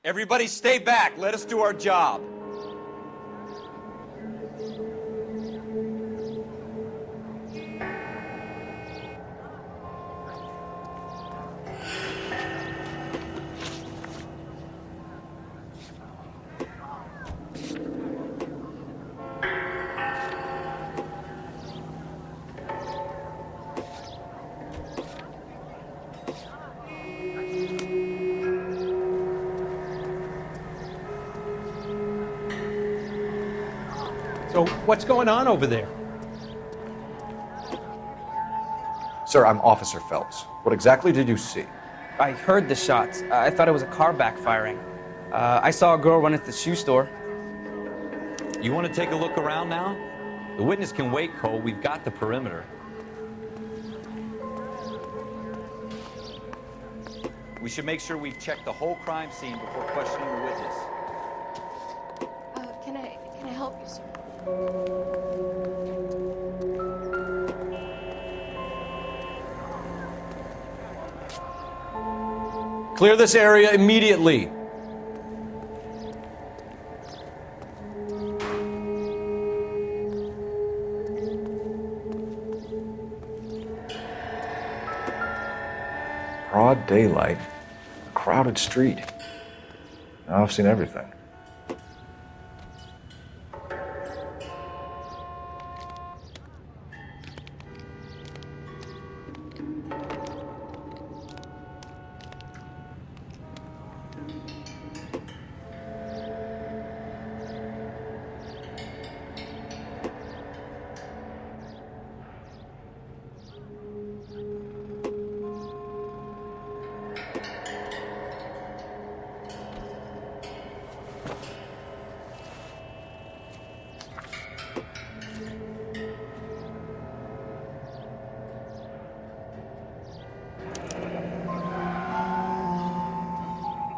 Everybody stay back. Let us do our job. So what's going on over there? Sir, I'm Officer Phelps. What exactly did you see? I heard the shots. I thought it was a car backfiring. I saw a girl run into the shoe store. You want to take a look around now? The witness can wait, Cole. We've got the perimeter. We should make sure we've checked the whole crime scene before questioning the witness. Can I help you, sir? Clear this area immediately. Broad daylight, a crowded street. Now I've seen everything.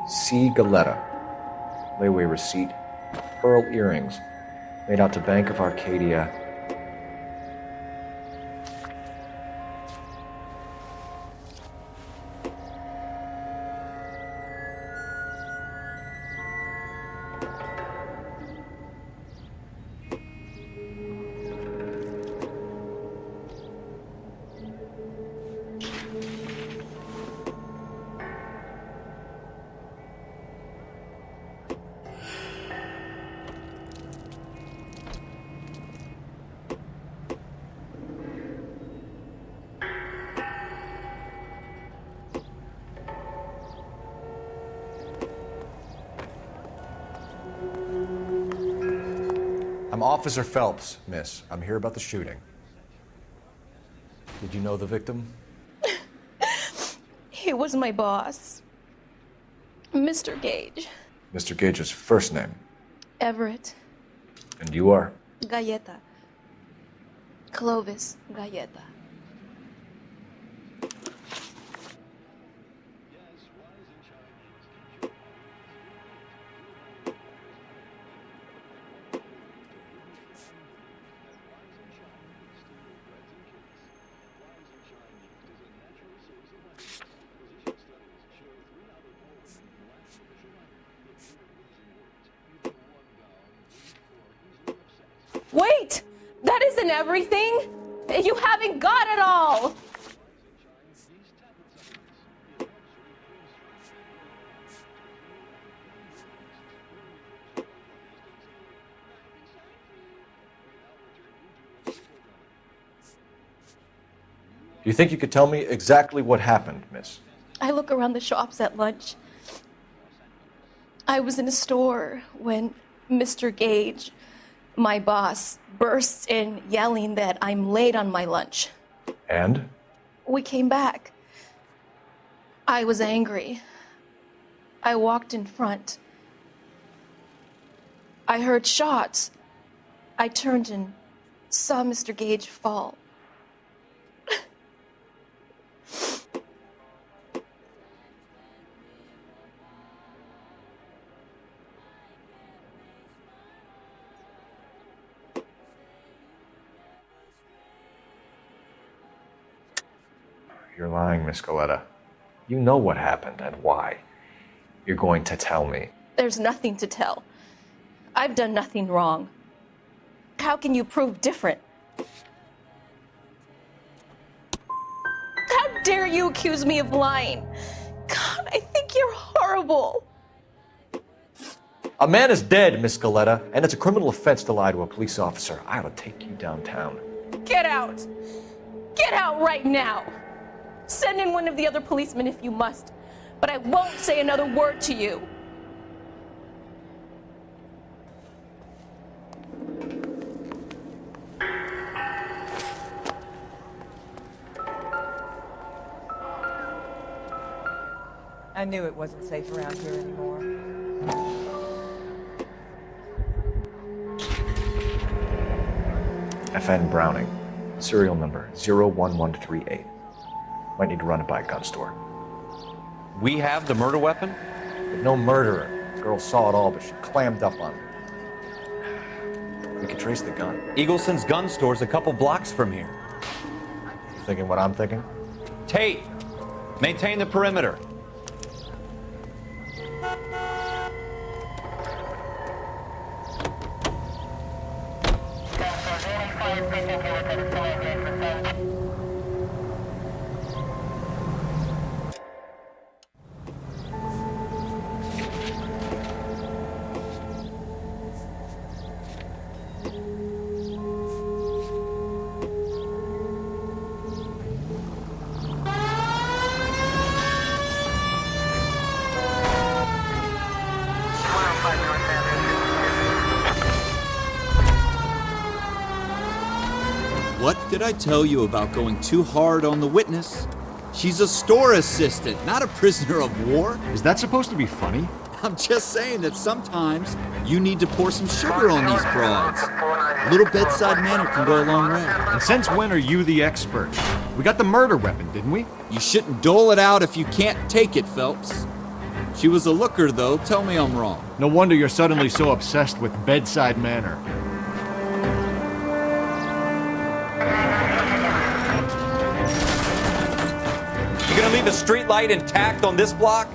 C. Galetta. Layaway receipt. Pearl earrings. Made out to Bank of Arcadia. I'm Officer Phelps, miss. I'm here about the shooting. Did you know the victim? He was my boss, Mr. Gage. Mr. Gage's first name. Everett. And you are? Galleta. Clovis Galleta. Wait! That isn't everything! You haven't got it all! Do you think you could tell me exactly what happened, miss? I look around the shops at lunch. I was in a store when Mr. Gage, my boss, bursts in yelling that I'm late on my lunch. And? We came back. I was angry. I walked in front. I heard shots. I turned and saw Mr. Gage fall. You're lying, Miss Galetta. You know what happened and why. You're going to tell me. There's nothing to tell. I've done nothing wrong. How can you prove different? How dare you accuse me of lying? God, I think you're horrible. A man is dead, Miss Galetta, and it's a criminal offense to lie to a police officer. I ought to take you downtown. Get out. Get out right now. Send in one of the other policemen if you must, but I won't say another word to you. I knew it wasn't safe around here anymore. FN Browning, serial number 01138. Might need to run it by a gun store. We have the murder weapon? But no murderer. The girl saw it all, but she clammed up on it. We could trace the gun. Eagleson's gun store's a couple blocks from here. You thinking what I'm thinking? Tate, maintain the perimeter. What did I tell you about going too hard on the witness? She's a store assistant, not a prisoner of war. Is that supposed to be funny? I'm just saying that sometimes you need to pour some sugar on these broads. A little bedside manner can go a long way. And since when are you the expert? We got the murder weapon, didn't we? You shouldn't dole it out if you can't take it, Phelps. She was a looker, though. Tell me I'm wrong. No wonder you're suddenly so obsessed with bedside manner. You gonna leave the street light intact on this block?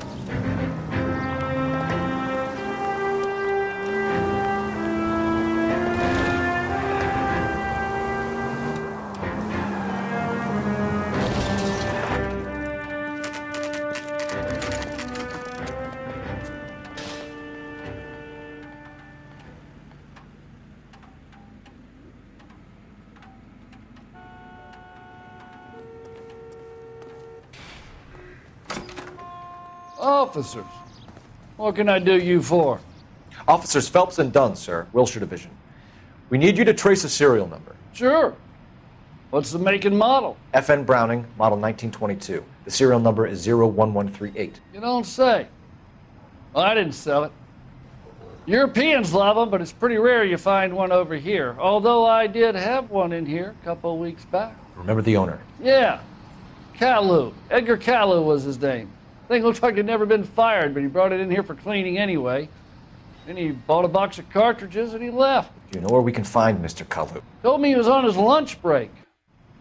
Officers, what can I do you for? Officers Phelps and Dunn, sir, Wilshire Division. We need you to trace a serial number. Sure. What's the make and model? FN Browning, model 1922. The serial number is 01138. You don't say. Well, I didn't sell it. Europeans love them, but it's pretty rare you find one over here. Although I did have one in here a couple of weeks back. Remember the owner? Yeah. Caillou. Edgar Caillou was his name. Thing looked like it'd never been fired, but he brought it in here for cleaning anyway. Then he bought a box of cartridges and he left. Do you know where we can find Mr. Kalu? Told me he was on his lunch break.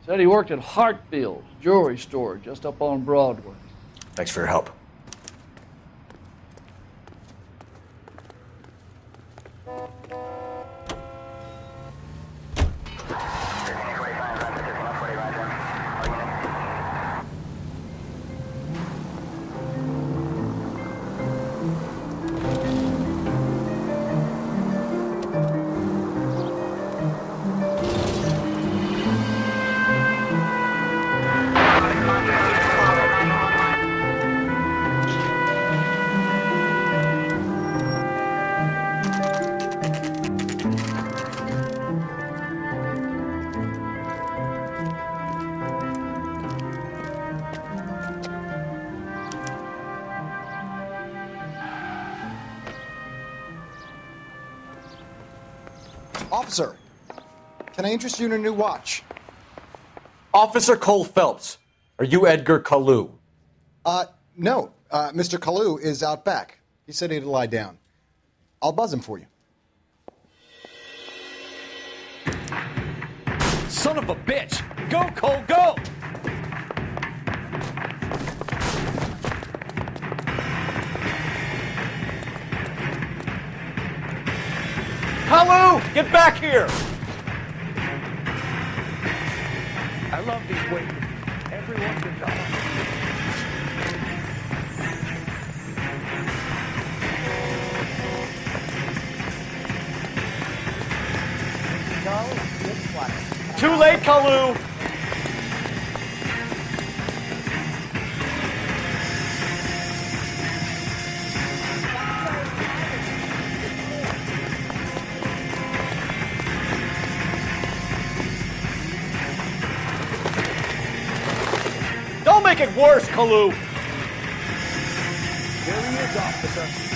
Said he worked at Hartfield's jewelry store just up on Broadway. Thanks for your help. Officer, can I interest you in a new watch? Officer Cole Phelps, are you Edgar Kalu? No. Mr. Kalu is out back. He said he'd lie down. I'll buzz him for you. Son of a bitch! Go, Cole, go! Kalu, get back here! I love these witnesses. Everyone's a dog. Too late, Kalu! Don't make it worse, Kalu! Here he is, officer.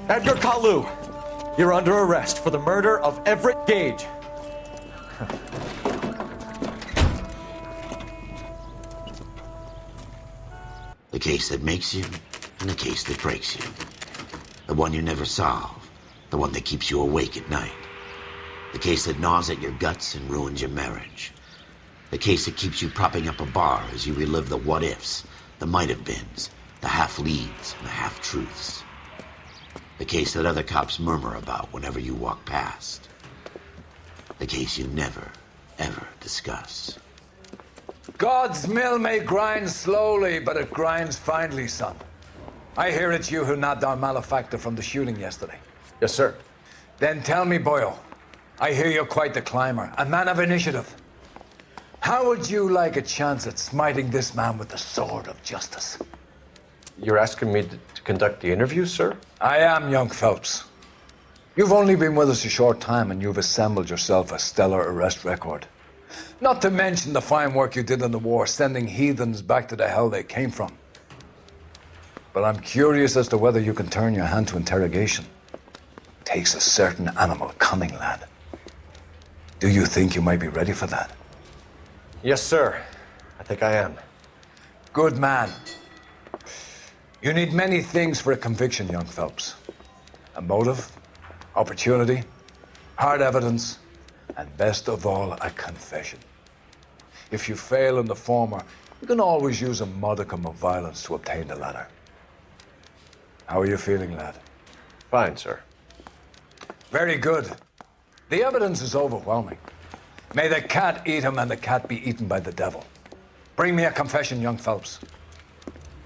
Edgar Kalu, you're under arrest for the murder of Everett Gage. The case that makes you, and the case that breaks you. The one you never solve, the one that keeps you awake at night. The case that gnaws at your guts and ruins your marriage. The case that keeps you propping up a bar as you relive the what-ifs, the might-have-beens, the half-leads, and the half-truths. The case that other cops murmur about whenever you walk past. The case you never, ever discuss. God's mill may grind slowly, but it grinds finely, son. I hear it's you who nabbed our malefactor from the shooting yesterday. Yes, sir. Then tell me, boyo, I hear you're quite the climber, a man of initiative. How would you like a chance at smiting this man with the sword of justice? You're asking me to conduct the interview, sir? I am, young Phelps. You've only been with us a short time and you've assembled yourself a stellar arrest record. Not to mention the fine work you did in the war, sending heathens back to the hell they came from. But I'm curious as to whether you can turn your hand to interrogation. Takes a certain animal cunning, lad. Do you think you might be ready for that? Yes, sir. I think I am. Good man. You need many things for a conviction, young Phelps. A motive, opportunity, hard evidence, and best of all, a confession. If you fail in the former, you can always use a modicum of violence to obtain the latter. How are you feeling, lad? Fine, sir. Very good. The evidence is overwhelming. May the cat eat him and the cat be eaten by the devil. Bring me a confession, young Phelps.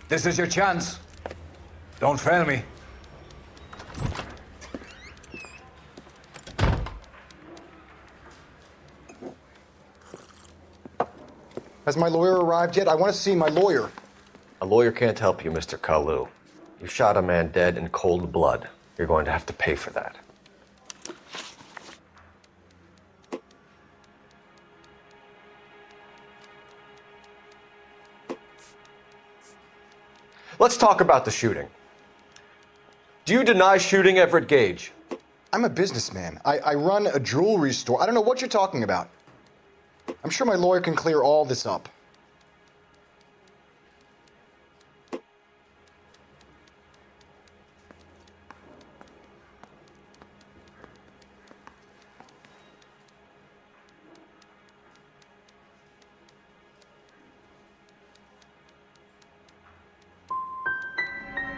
This is your chance. Don't fail me. Has my lawyer arrived yet? I want to see my lawyer. A lawyer can't help you, Mr. Kalu. You shot a man dead in cold blood. You're going to have to pay for that. Let's talk about the shooting. Do you deny shooting Everett Gage? I'm a businessman. I run a jewelry store. I don't know what you're talking about. I'm sure my lawyer can clear all this up.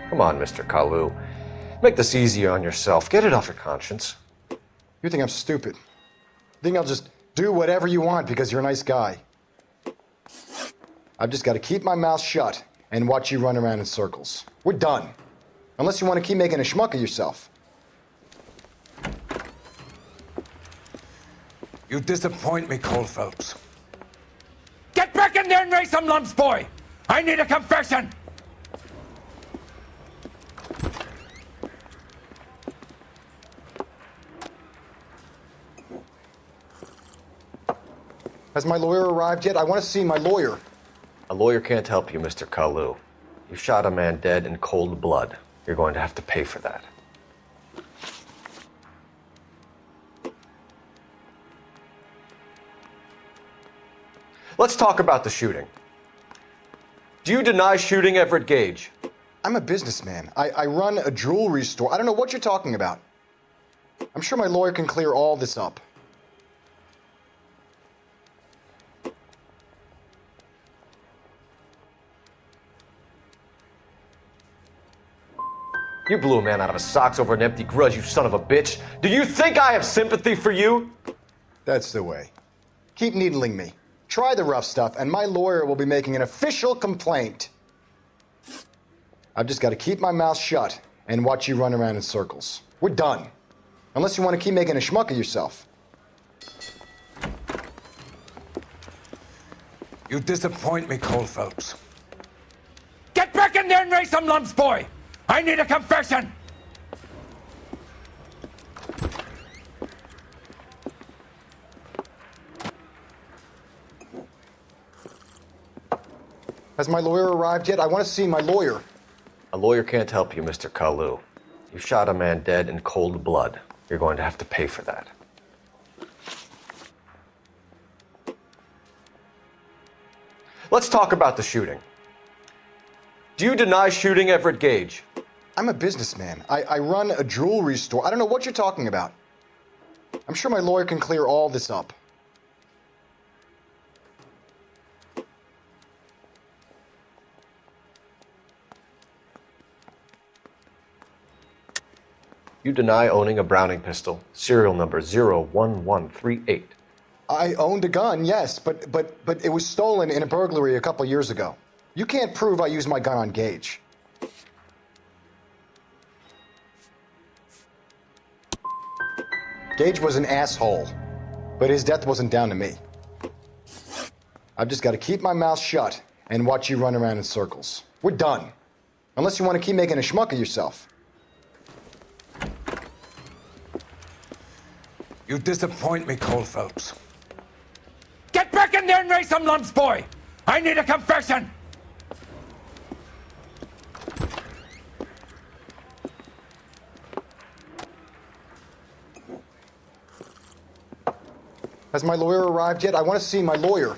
Come on, Mr. Kalu. Make this easier on yourself. Get it off your conscience. You think I'm stupid? You think I'll just do whatever you want because you're a nice guy? I've just got to keep my mouth shut and watch you run around in circles. We're done. Unless you want to keep making a schmuck of yourself. You disappoint me, Cole Phelps. Get back in there and raise some lumps, boy! I need a confession! Has my lawyer arrived yet? I want to see my lawyer. A lawyer can't help you, Mr. Kalu. You shot a man dead in cold blood. You're going to have to pay for that. Let's talk about the shooting. Do you deny shooting Everett Gage? I'm a businessman. I run a jewelry store. I don't know what you're talking about. I'm sure my lawyer can clear all this up. You blew a man out of his socks over an empty grudge, you son of a bitch. Do you think I have sympathy for you? That's the way. Keep needling me. Try the rough stuff, and my lawyer will be making an official complaint. I've just got to keep my mouth shut and watch you run around in circles. We're done. Unless you want to keep making a schmuck of yourself. You disappoint me, Cole Phelps. Get back in there and raise some lumps, boy! I need a confession! Has my lawyer arrived yet? I want to see my lawyer. A lawyer can't help you, Mr. Kalu. You shot a man dead in cold blood. You're going to have to pay for that. Let's talk about the shooting. Do you deny shooting Everett Gage? I'm a businessman. I run a jewelry store. I don't know what you're talking about. I'm sure my lawyer can clear all this up. You deny owning a Browning pistol, serial number 01138. I owned a gun, yes, but it was stolen in a burglary a couple years ago. You can't prove I used my gun on Gage. Gage was an asshole, but his death wasn't down to me. I've just got to keep my mouth shut and watch you run around in circles. We're done. Unless you want to keep making a schmuck of yourself. You disappoint me, Cole Phelps. Get back in there and raise some lumps, boy! I need a confession! Has my lawyer arrived yet? I want to see my lawyer.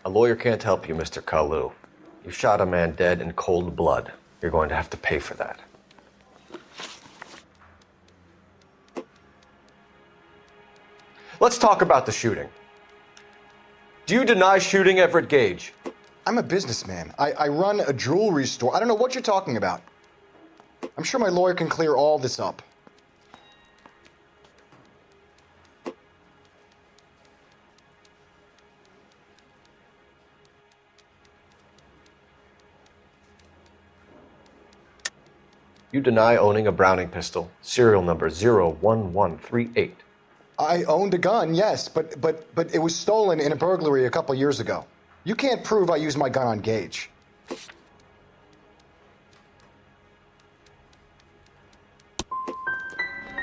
A lawyer can't help you, Mr. Kalu. You shot a man dead in cold blood. You're going to have to pay for that. Let's talk about the shooting. Do you deny shooting Everett Gage? I'm a businessman. I run a jewelry store. I don't know what you're talking about. I'm sure my lawyer can clear all this up. You deny owning a Browning pistol, serial number 01138. I owned a gun, yes, but it was stolen in a burglary a couple years ago. You can't prove I used my gun on Gage.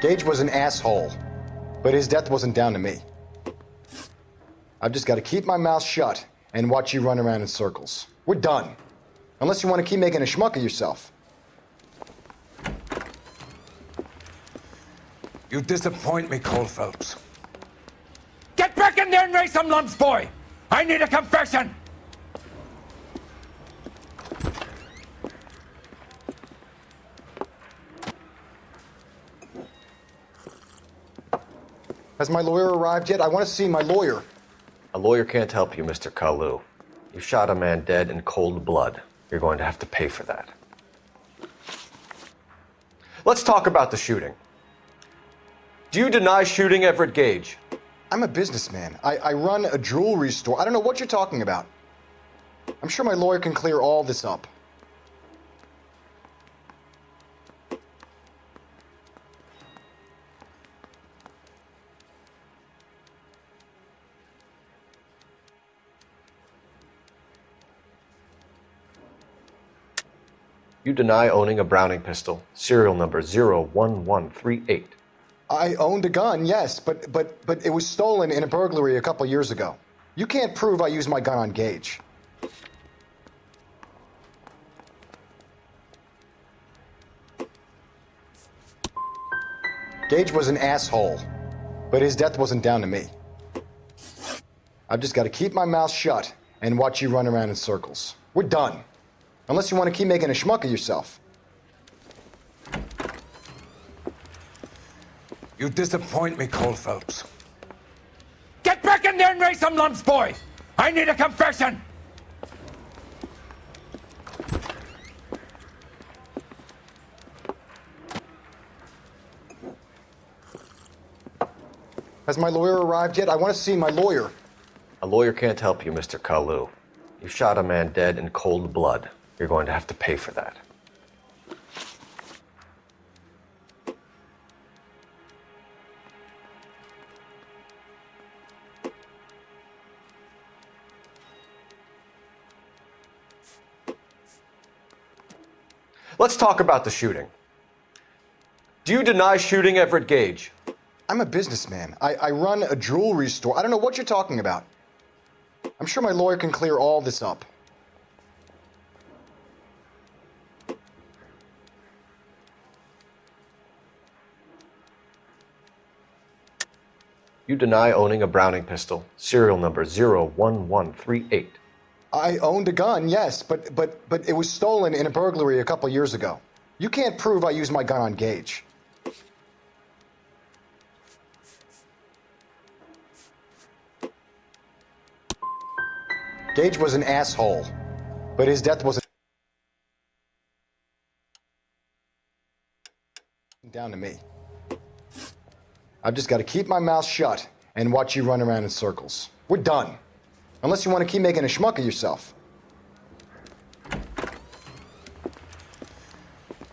Gage was an asshole, but his death wasn't down to me. I've just got to keep my mouth shut and watch you run around in circles. We're done. Unless you want to keep making a schmuck of yourself. You disappoint me, Cole Phelps. Get back in there and raise some lumps, boy! I need a confession! Has my lawyer arrived yet? I want to see my lawyer. A lawyer can't help you, Mr. Kalu. You shot a man dead in cold blood. You're going to have to pay for that. Let's talk about the shooting. Do you deny shooting Everett Gage? I'm a businessman. I run a jewelry store. I don't know what you're talking about. I'm sure my lawyer can clear all this up. You deny owning a Browning pistol, serial number 01138. I owned a gun, yes, but it was stolen in a burglary a couple years ago. You can't prove I used my gun on Gage. Gage was an asshole, but his death wasn't down to me. I've just got to keep my mouth shut and watch you run around in circles. We're done. Unless you want to keep making a schmuck of yourself. You disappoint me, Cole Phelps. Get back in there and raise some lumps, boy! I need a confession! Has my lawyer arrived yet? I want to see my lawyer. A lawyer can't help you, Mr. Kalu. You shot a man dead in cold blood. You're going to have to pay for that. Let's talk about the shooting. Do you deny shooting Everett Gage? I'm a businessman. I run a jewelry store. I don't know what you're talking about. I'm sure my lawyer can clear all this up. You deny owning a Browning pistol, serial number 01138. I owned a gun, yes, but it was stolen in a burglary a couple years ago. You can't prove I used my gun on Gage. Gage was an asshole, but his death wasn't down to me. I've just got to keep my mouth shut and watch you run around in circles. We're done. Unless you want to keep making a schmuck of yourself.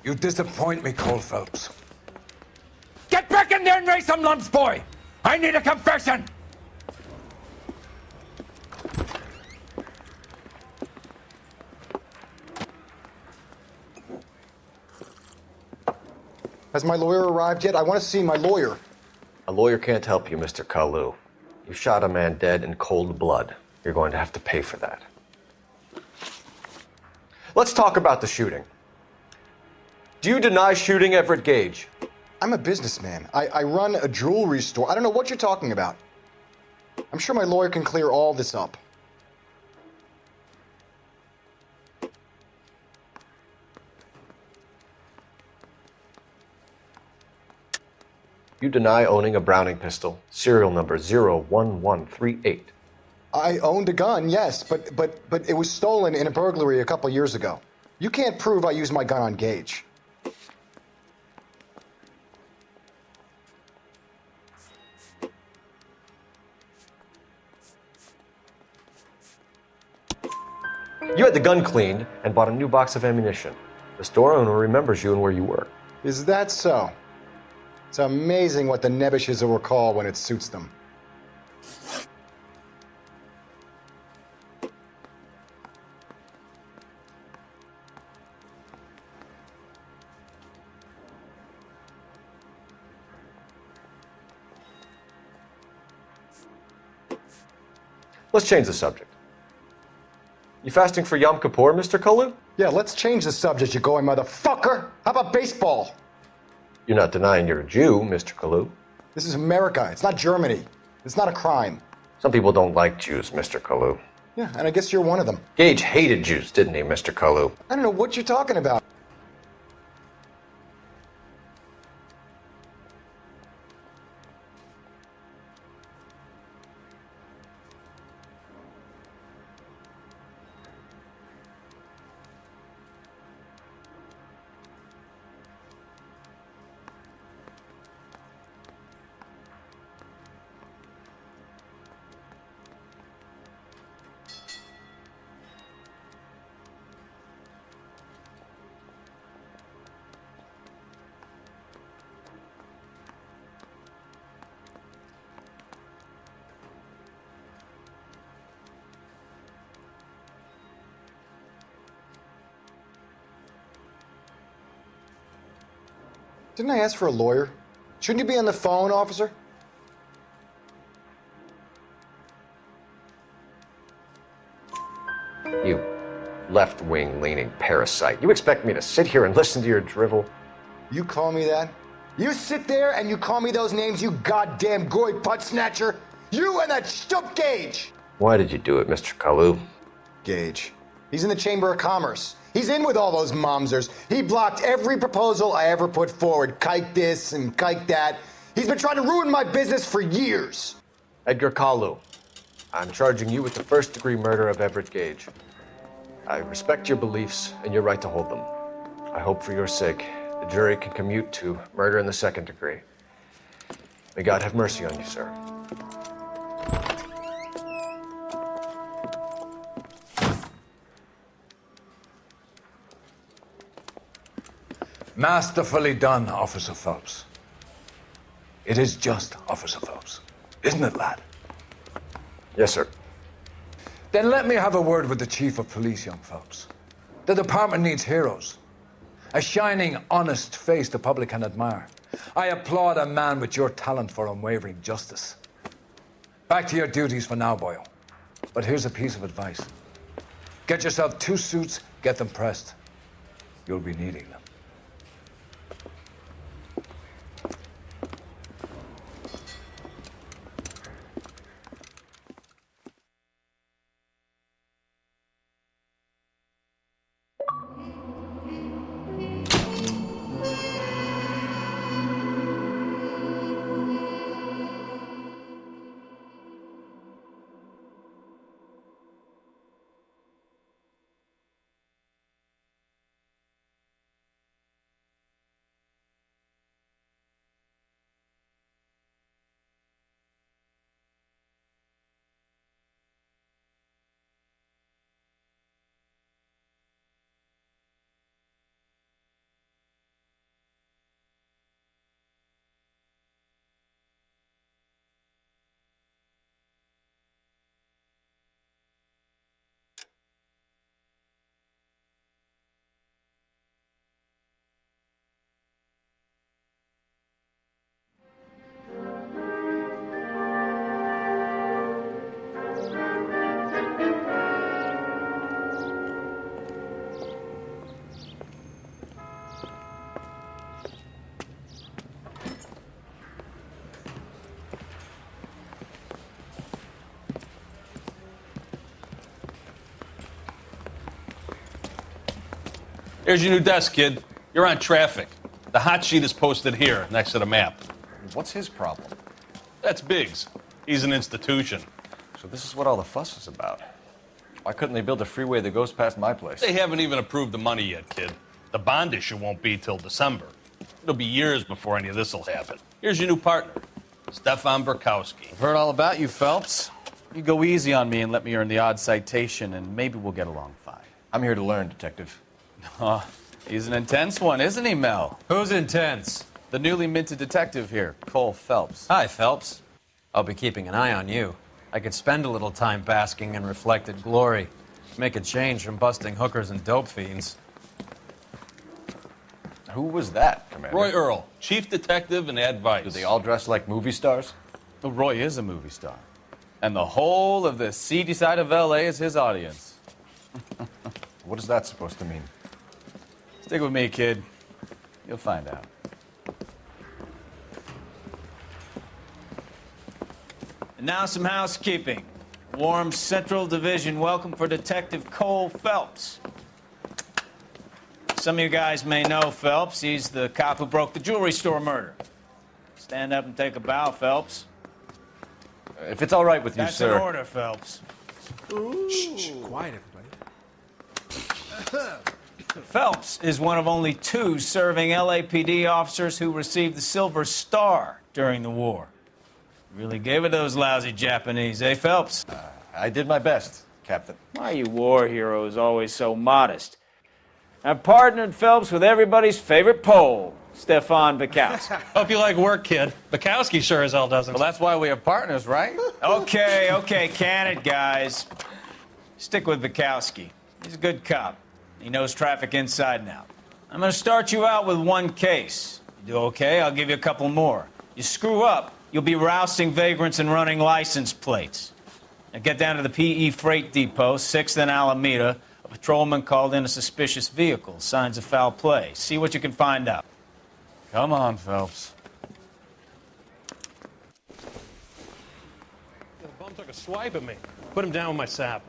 You disappoint me, Cole Phelps. Get back in there and raise some lumps, boy! I need a confession! Has my lawyer arrived yet? I want to see my lawyer. A lawyer can't help you, Mr. Kalu. You shot a man dead in cold blood. You're going to have to pay for that. Let's talk about the shooting. Do you deny shooting Everett Gage? I'm a businessman. I run a jewelry store. I don't know what you're talking about. I'm sure my lawyer can clear all this up. You deny owning a Browning pistol, serial number 01138. I owned a gun, yes, but it was stolen in a burglary a couple years ago. You can't prove I used my gun on Gage. You had the gun cleaned and bought a new box of ammunition. The store owner remembers you and where you were. Is that so? It's amazing what the Nebbishes will recall when it suits them. Let's change the subject. You fasting for Yom Kippur, Mr. Kalu? Yeah, let's change the subject, you going motherfucker. How about baseball? You're not denying you're a Jew, Mr. Kalu. This is America. It's not Germany. It's not a crime. Some people don't like Jews, Mr. Kalu. Yeah, and I guess you're one of them. Gage hated Jews, didn't he, Mr. Kalu? I don't know what you're talking about. Didn't I ask for a lawyer? Shouldn't you be on the phone, officer? You left-wing leaning parasite. You expect me to sit here and listen to your drivel? You call me that? You sit there and you call me those names, you goddamn goy putt snatcher? You and that stup Gage! Why did you do it, Mr. Kalu? Gage. He's in the Chamber of Commerce. He's in with all those momsers. He blocked every proposal I ever put forward. Kike this and kike that. He's been trying to ruin my business for years. Edgar Kalu, I'm charging you with the first-degree murder of Everett Gage. I respect your beliefs and your right to hold them. I hope for your sake the jury can commute to murder in the second degree. May God have mercy on you, sir. Masterfully done, Officer Phelps. It is just, Officer Phelps. Isn't it, lad? Yes, sir. Then let me have a word with the Chief of Police, young Phelps. The department needs heroes. A shining, honest face the public can admire. I applaud a man with your talent for unwavering justice. Back to your duties for now, boyo. But here's a piece of advice. Get yourself 2 suits, get them pressed. You'll be needing them. Here's your new desk, kid. You're on traffic. The hot sheet is posted here, next to the map. What's his problem? That's Biggs. He's an institution. So this is what all the fuss is about. Why couldn't they build a freeway that goes past my place? They haven't even approved the money yet, kid. The bond issue won't be till December. It'll be years before any of this will happen. Here's your new partner, Stefan Burkowski. I've heard all about you, Phelps. You go easy on me and let me earn the odd citation, and maybe we'll get along fine. I'm here to learn, Detective. Oh, he's an intense one, isn't he, Mel? Who's intense? The newly minted detective here, Cole Phelps. Hi, Phelps. I'll be keeping an eye on you. I could spend a little time basking in reflected glory. Make a change from busting hookers and dope fiends. Who was that, Commander? Roy Earl, chief detective and advice. Do they all dress like movie stars? Well, Roy is a movie star. And the whole of the seedy side of L.A. is his audience. What is that supposed to mean? Stick with me, kid. You'll find out. And now some housekeeping. Warm Central Division welcome for Detective Cole Phelps. Some of you guys may know Phelps. He's the cop who broke the jewelry store murder. Stand up and take a bow, Phelps. If it's all right with you, That's sir. That's an order, Phelps. Shh, quiet, everybody. Phelps is one of only 2 serving LAPD officers who received the Silver Star during the war. Really gave it to those lousy Japanese, eh, Phelps? I did my best, Captain. Why are you war heroes always so modest? I've partnered Phelps with everybody's favorite Pole, Stefan Burkowski. Hope you like work, kid. Bukowski sure as hell doesn't. Well, that's why we have partners, right? Okay, can it, guys. Stick with Bukowski. He's a good cop. He knows traffic inside and out. I'm going to start you out with 1 case. You do okay, I'll give you a couple more. You screw up, you'll be rousting vagrants and running license plates. Now get down to the PE Freight Depot, 6th and Alameda. A patrolman called in a suspicious vehicle. Signs of foul play. See what you can find out. Come on, Phelps. The bum took a swipe at me. Put him down with my sap.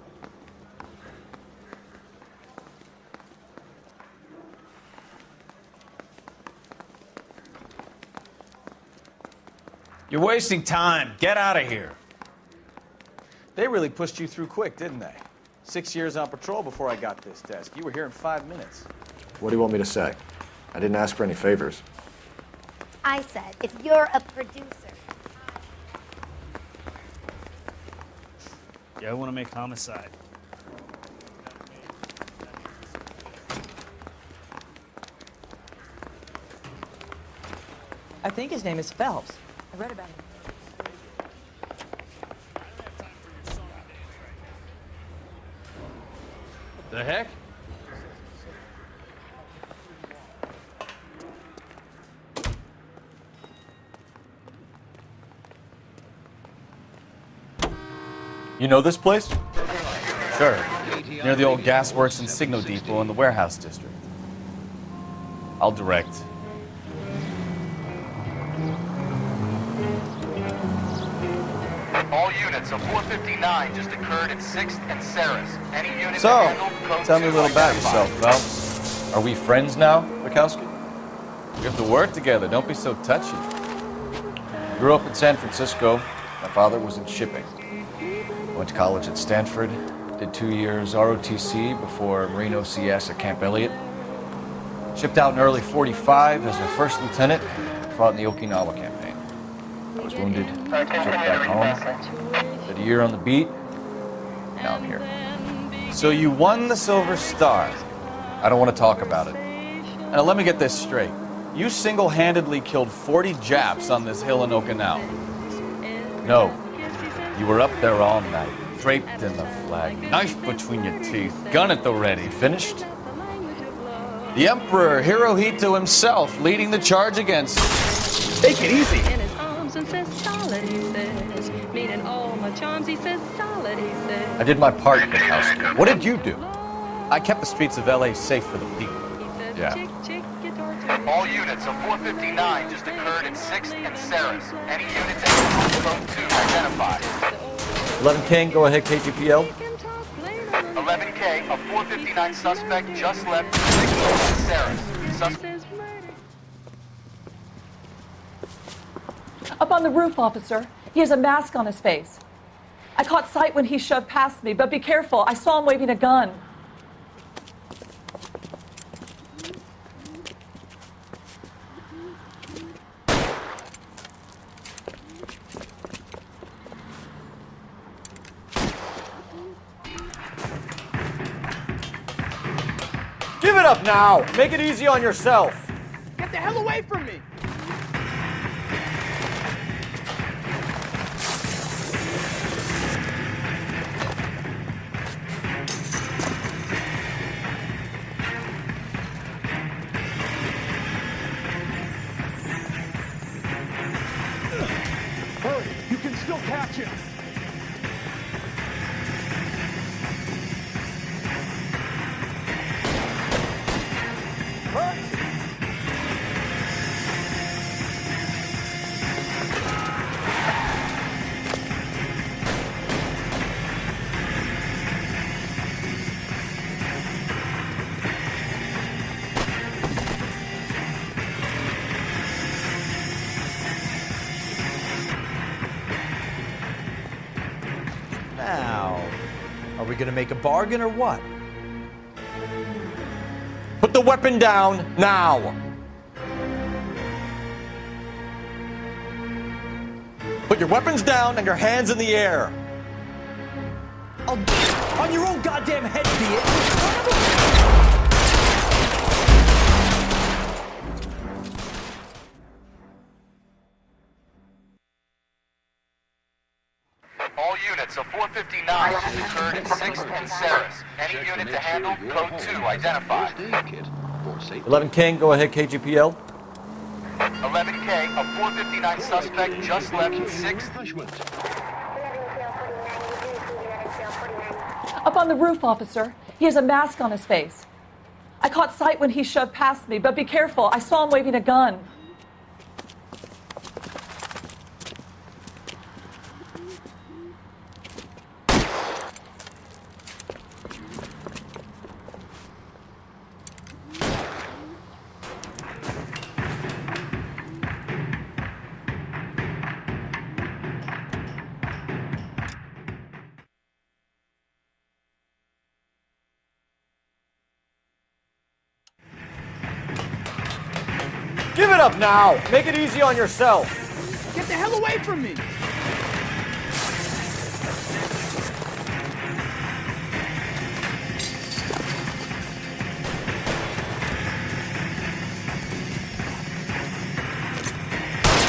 You're wasting time. Get out of here. They really pushed you through quick, didn't they? 6 years on patrol before I got this desk. You were here in 5 minutes. What do you want me to say? I didn't ask for any favors. I said, if you're a producer. Yeah, I want to make homicide. I think his name is Phelps. I read about him. The heck? You know this place? Sure. Near the old gas works and signal depot in the warehouse district. I'll direct. All units, a 459 just occurred at 6th and Saris. Any unit So, handled, code tell me a 2 little about identified. yourself, Phelps. Are we friends now, Bukowski? We have to work together. Don't be so touchy. Grew up in San Francisco. My father was in shipping. Went to college at Stanford. Did 2 years ROTC before Marine OCS at Camp Elliott. Shipped out in early 45 as a first lieutenant. Fought in the Okinawa campaign. I was wounded. Shipped back home. Did a year on the beat. Now I'm here. So you won the Silver Star. I don't want to talk about it. Now let me get this straight. You single-handedly killed 40 Japs on this hill in Okinawa. No. You were up there all night, draped in the flag, knife between your teeth, gun at the ready. Finished? The Emperor Hirohito himself leading the charge against... Take it easy. In his arms and says solid, he says. Meaning all my charms, he says solid, he says. I did my part, Bukowski. What did you do? I kept the streets of LA safe for the people. Yeah. All units, a 459 just occurred at 6th and Saris. Any unit handled, code 2 identified. 11 King, go ahead, KGPL. 11K, a 459 suspect just left 6th and Saris. Up on the roof, officer. He has a mask on his face. I caught sight when he shoved past me, but be careful. I saw him waving a gun. Give it up now! Make it easy on yourself! Get the hell away from me! Hurry, you can still catch him. Now, are we gonna make a bargain or what? Put the weapon down now! Put your weapons down and your hands in the air! On your own goddamn head, be it! All units, a 459 just occurred at 6th and Saris. Any unit to handle, code 2 identified. 11 King, go ahead, KGPL. 11K, a 459 suspect just left 6th. Up on the roof, officer. He has a mask on his face. I caught sight when he shoved past me, but be careful. I saw him waving a gun. Give it up now! Make it easy on yourself! Get the hell away from me!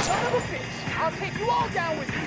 Son of a bitch! I'll take you all down with me!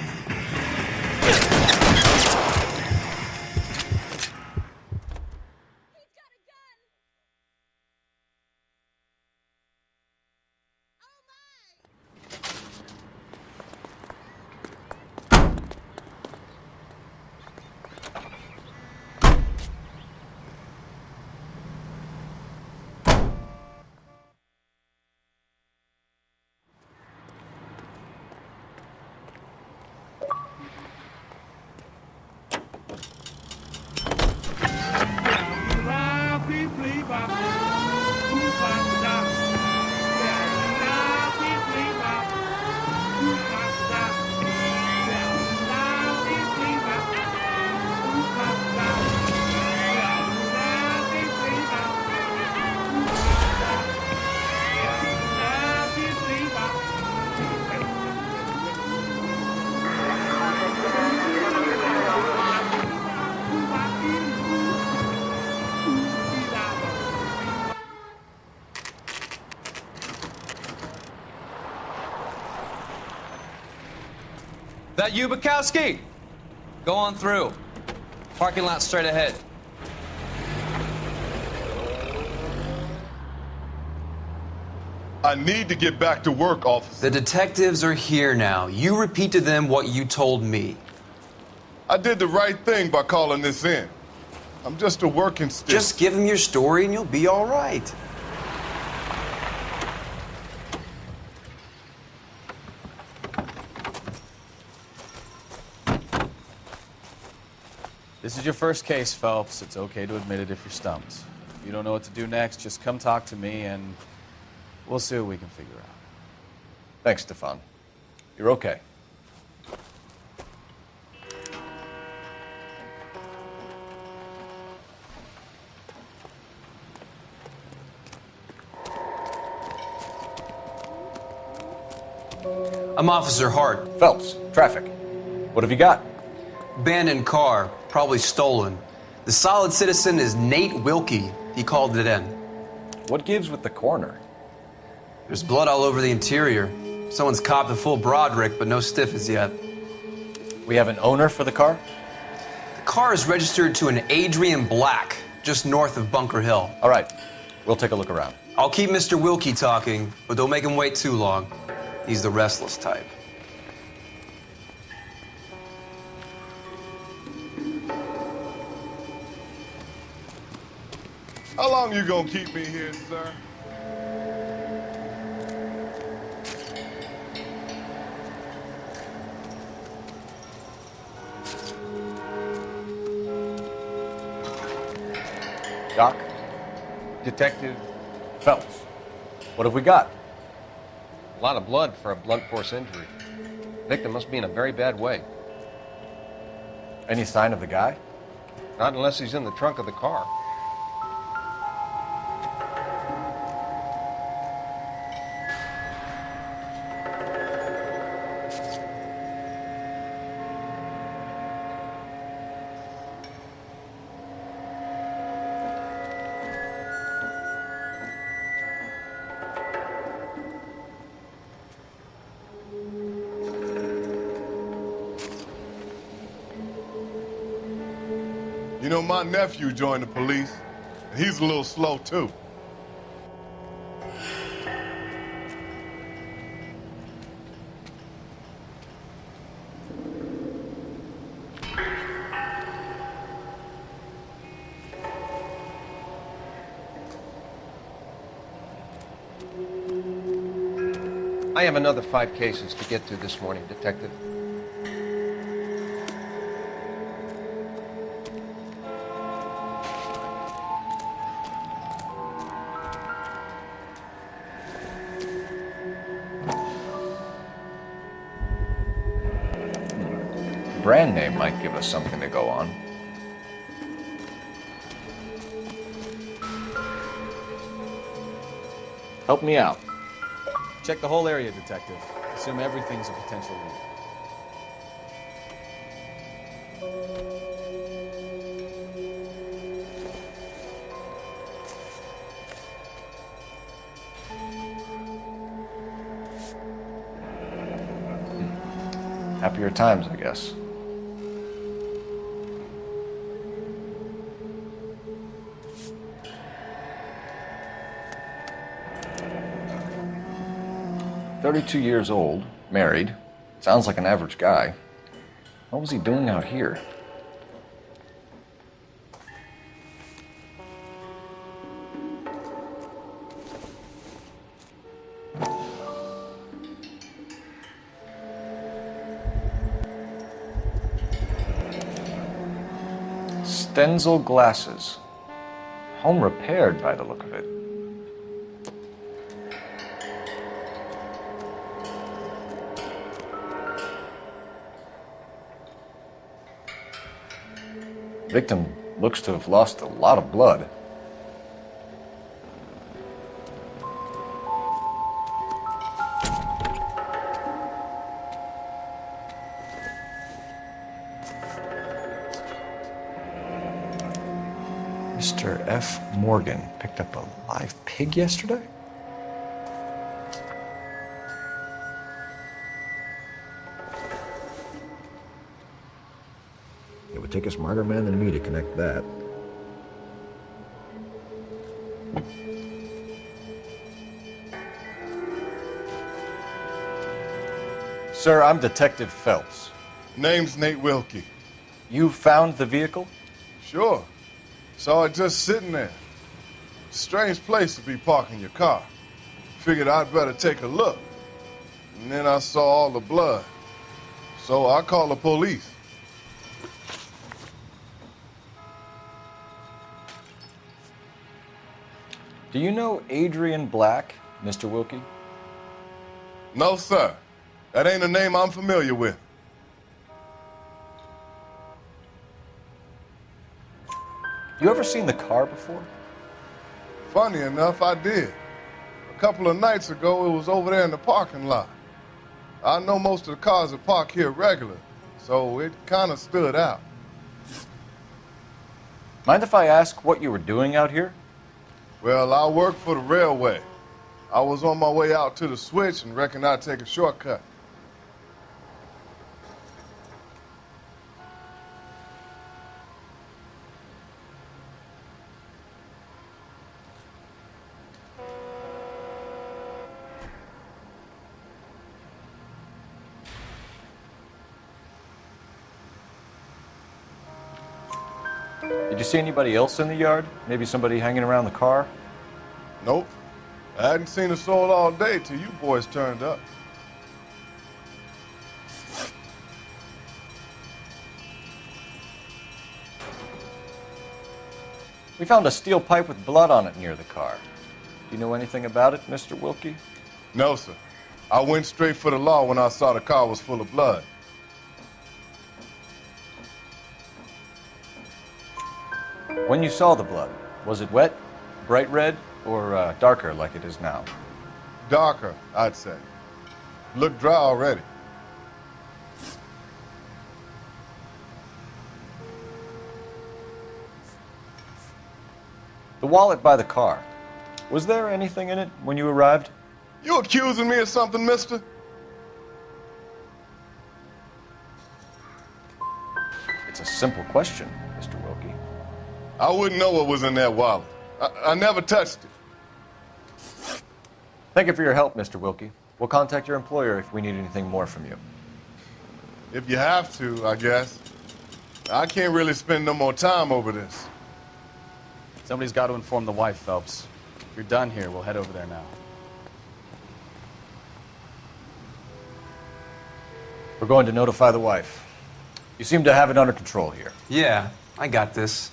That you, Bukowski? Go on through. Parking lot straight ahead. I need to get back to work, officer. The detectives are here now. You repeat to them what you told me. I did the right thing by calling this in. I'm just a working stick. Just give them your story and you'll be all right. This is your first case, Phelps. It's okay to admit it if you're stumped. If you don't know what to do next, just come talk to me and we'll see what we can figure out. Thanks, Stefan. You're okay. I'm Officer Hart. Phelps, traffic. What have you got? Abandoned car, probably stolen. The solid citizen is Nate Wilkie. He called it in. What gives with the coroner? There's blood all over the interior. Someone's copped a full Broderick, but no stiff as yet. We have an owner for the car? The car is registered to an Adrian Black, just north of Bunker Hill. All right, we'll take a look around. I'll keep Mr. Wilkie talking, but don't make him wait too long. He's the restless type. How long you gonna keep me here, sir? Doc? Detective Phelps. What have we got? A lot of blood for a blunt force injury. Victim must be in a very bad way. Any sign of the guy? Not unless he's in the trunk of the car. You know, my nephew joined the police, and he's a little slow, too. I have another 5 cases to get to this morning, Detective. Brand name might give us something to go on. Help me out. Check the whole area, Detective. Assume everything's a potential lead. Happier times, I guess. "32 years old, married. Sounds like an average guy. What was he doing out here?" Stenzel glasses. Home repaired by the look of it. Victim looks to have lost a lot of blood. Mr. F. Morgan picked up a live pig yesterday? It would take a smarter man than me to connect that. Sir, I'm Detective Phelps. Name's Nate Wilkie. You found the vehicle? Sure. Saw it just sitting there. Strange place to be parking your car. Figured I'd better take a look. And then I saw all the blood. So I called the police. Do you know Adrian Black, Mr. Wilkie? No, sir. That ain't a name I'm familiar with. You ever seen the car before? Funny enough, I did. A couple of nights ago, it was over there in the parking lot. I know most of the cars are parked here regular, so it kind of stood out. Mind if I ask what you were doing out here? Well, I work for the railway. I was on my way out to the switch and reckoned I'd take a shortcut. Did you see anybody else in the yard? Maybe somebody hanging around the car? Nope. I hadn't seen a soul all day till you boys turned up. We found a steel pipe with blood on it near the car. Do you know anything about it, Mr. Wilkie? No, sir. I went straight for the law when I saw the car was full of blood. When you saw the blood, was it wet, bright red, or darker like it is now? Darker, I'd say. Looked dry already. The wallet by the car. Was there anything in it when you arrived? You accusing me of something, mister? It's a simple question, Mr. Wilkie. I wouldn't know what was in that wallet. I never touched it. Thank you for your help, Mr. Wilkie. We'll contact your employer if we need anything more from you. If you have to, I guess. I can't really spend no more time over this. Somebody's got to inform the wife, Phelps. If you're done here, we'll head over there now. We're going to notify the wife. You seem to have it under control here. Yeah, I got this.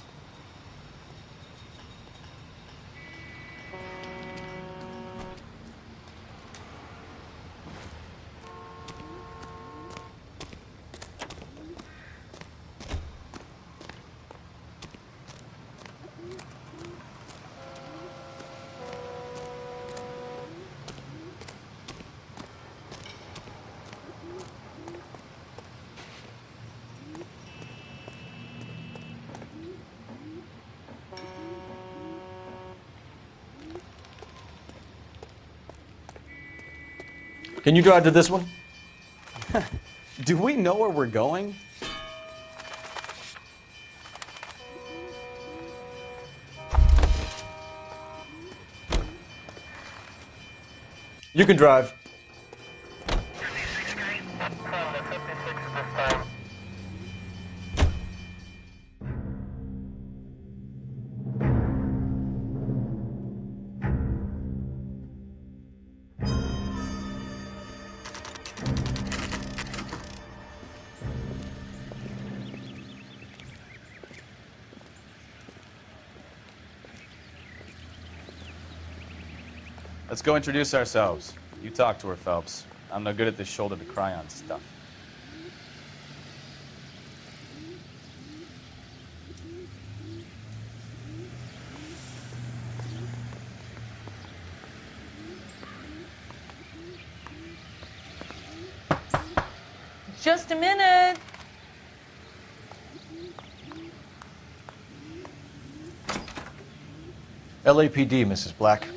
Can you drive to this one? Do we know where we're going? You can drive. Let's go introduce ourselves. You talk to her, Phelps. I'm no good at this shoulder to cry on stuff. Just a minute. LAPD, Mrs. Black.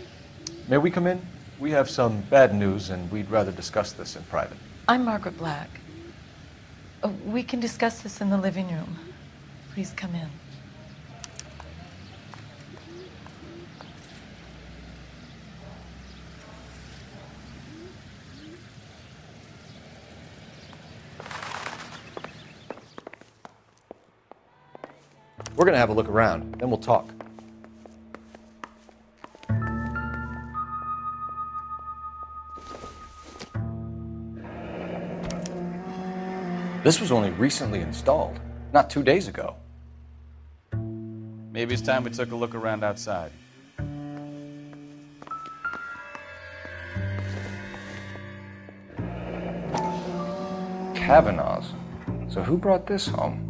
May we come in? We have some bad news, and we'd rather discuss this in private. I'm Margaret Black. We can discuss this in the living room. Please come in. We're gonna have a look around, then we'll talk. This was only recently installed, not 2 days ago. Maybe it's time we took a look around outside. Kavanaugh's. So who brought this home?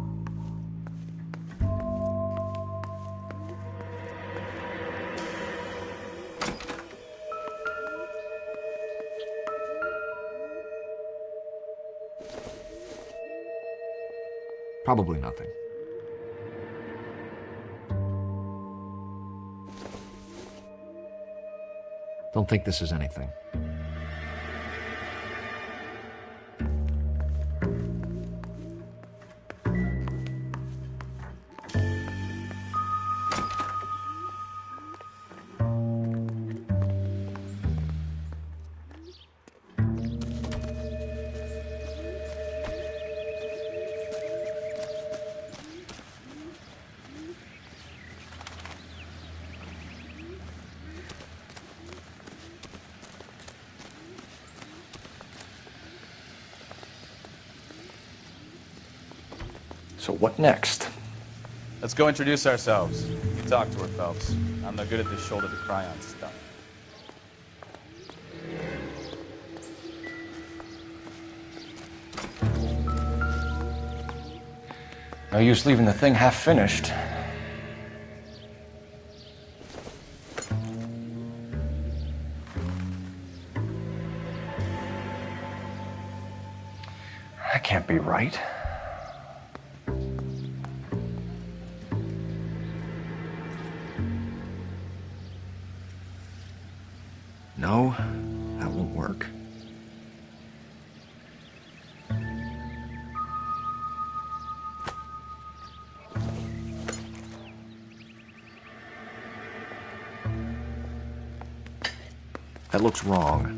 Probably nothing. Don't think this is anything. So what next? Let's go introduce ourselves. You talk to her, Phelps. I'm no good at this shoulder to cry on stuff. No use leaving the thing half finished. That can't be right. No, that won't work. That looks wrong.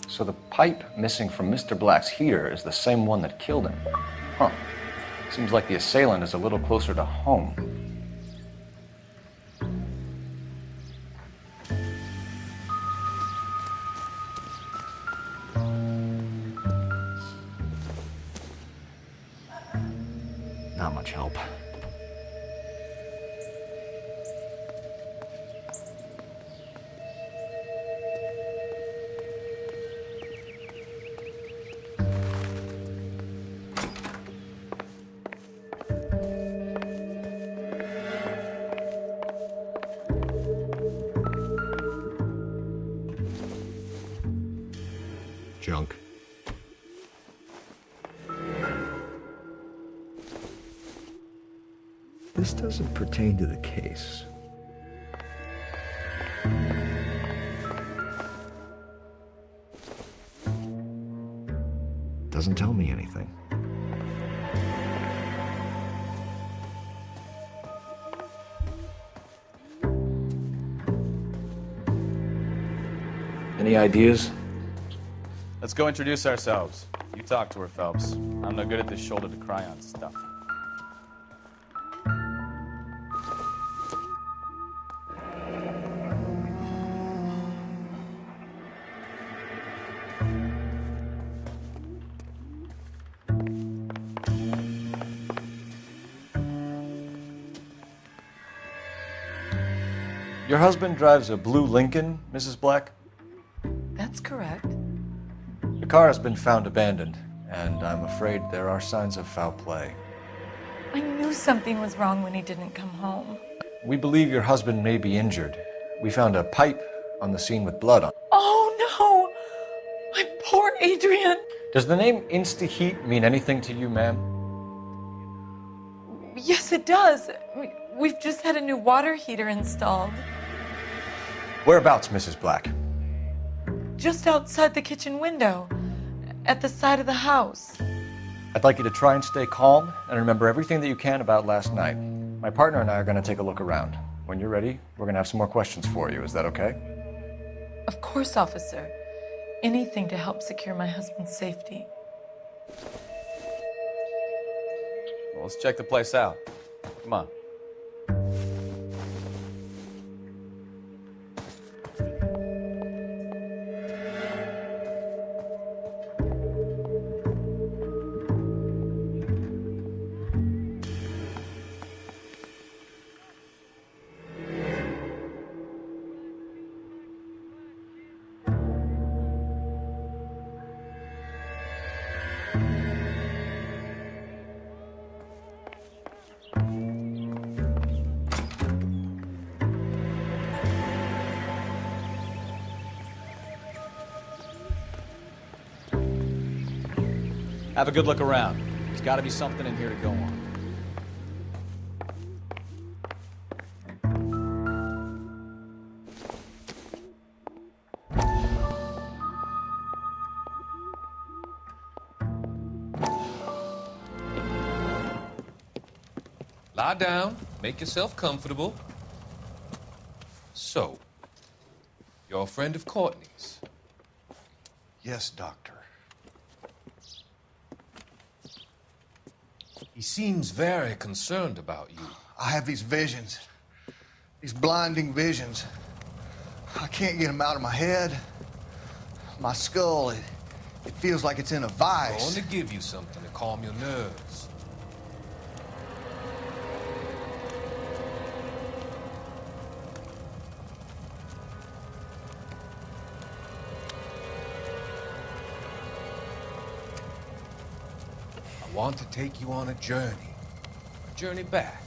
So the pipe missing from Mr. Black's heater is the same one that killed him. Huh. Seems like the assailant is a little closer to home. Not much help. This doesn't pertain to the case. Doesn't tell me anything. Any ideas? Let's go introduce ourselves. You talk to her, Phelps. I'm no good at this shoulder to cry on stuff. Your husband drives a blue Lincoln, Mrs. Black? That's correct. The car has been found abandoned, and I'm afraid there are signs of foul play. I knew something was wrong when he didn't come home. We believe your husband may be injured. We found a pipe on the scene with blood on it. Oh no! My poor Adrian! Does the name Insta-Heat mean anything to you, ma'am? Yes, it does. We've just had a new water heater installed. Whereabouts, Mrs. Black? Just outside the kitchen window, at the side of the house. I'd like you to try and stay calm and remember everything that you can about last night. My partner and I are going to take a look around. When you're ready, we're going to have some more questions for you. Is that okay? Of course, officer. Anything to help secure my husband's safety. Well, let's check the place out. Come on. Have a good look around. There's got to be something in here to go on. Lie down, make yourself comfortable. So, you're a friend of Courtney's? Yes, Doctor. He seems very concerned about you. I have these visions, these blinding visions. I can't get them out of my head. My skull, it feels like it's in a I'm vice. going to give you something to calm your nerves. I want to take you on a journey back.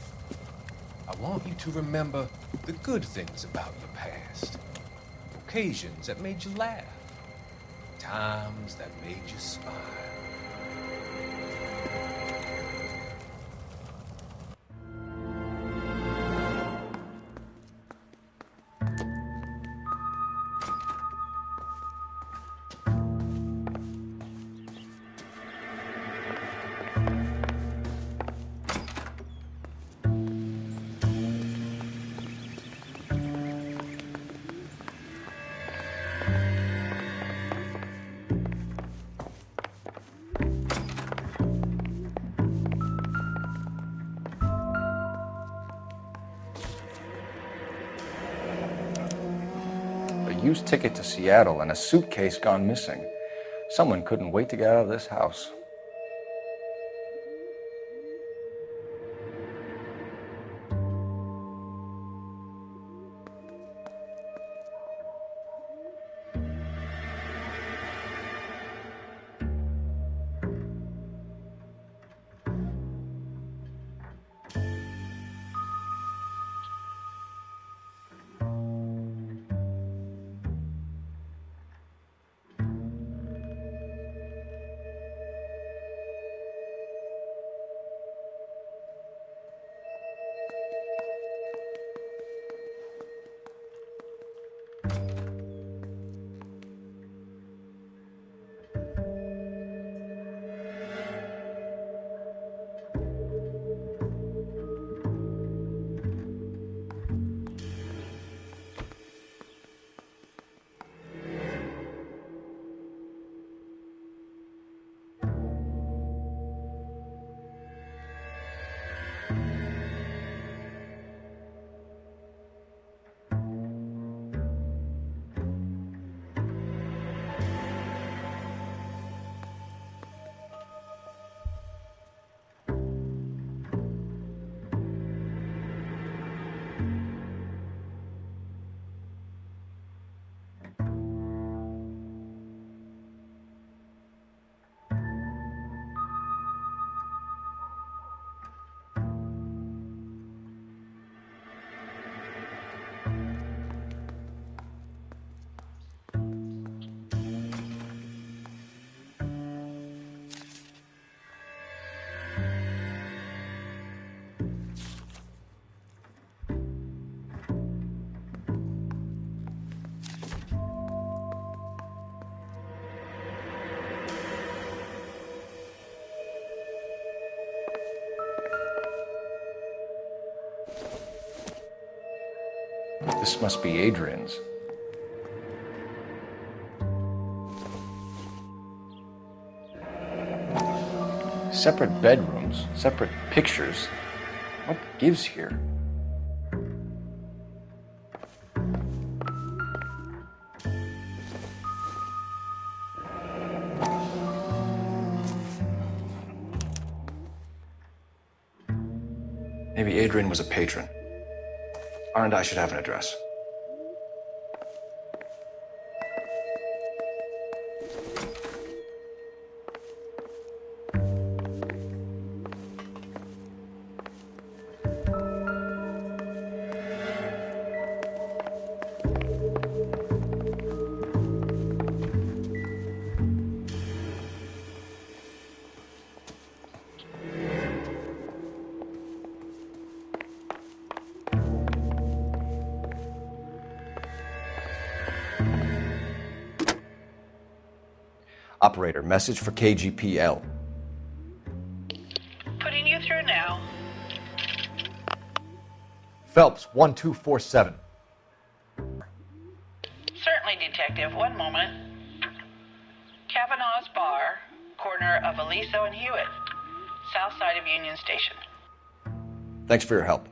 I want you to remember the good things about your past, occasions that made you laugh, times that made you smile. A used ticket to Seattle and a suitcase gone missing. Someone couldn't wait to get out of this house. This must be Adrian's. Separate bedrooms, separate pictures. What gives here? Maybe Adrian was a patron. And I should have an address. Operator, message for KGPL. Putting you through now. Phelps, 1247. Certainly, Detective. One moment. Kavanaugh's Bar, corner of Aliso and Hewitt, south side of Union Station. Thanks for your help.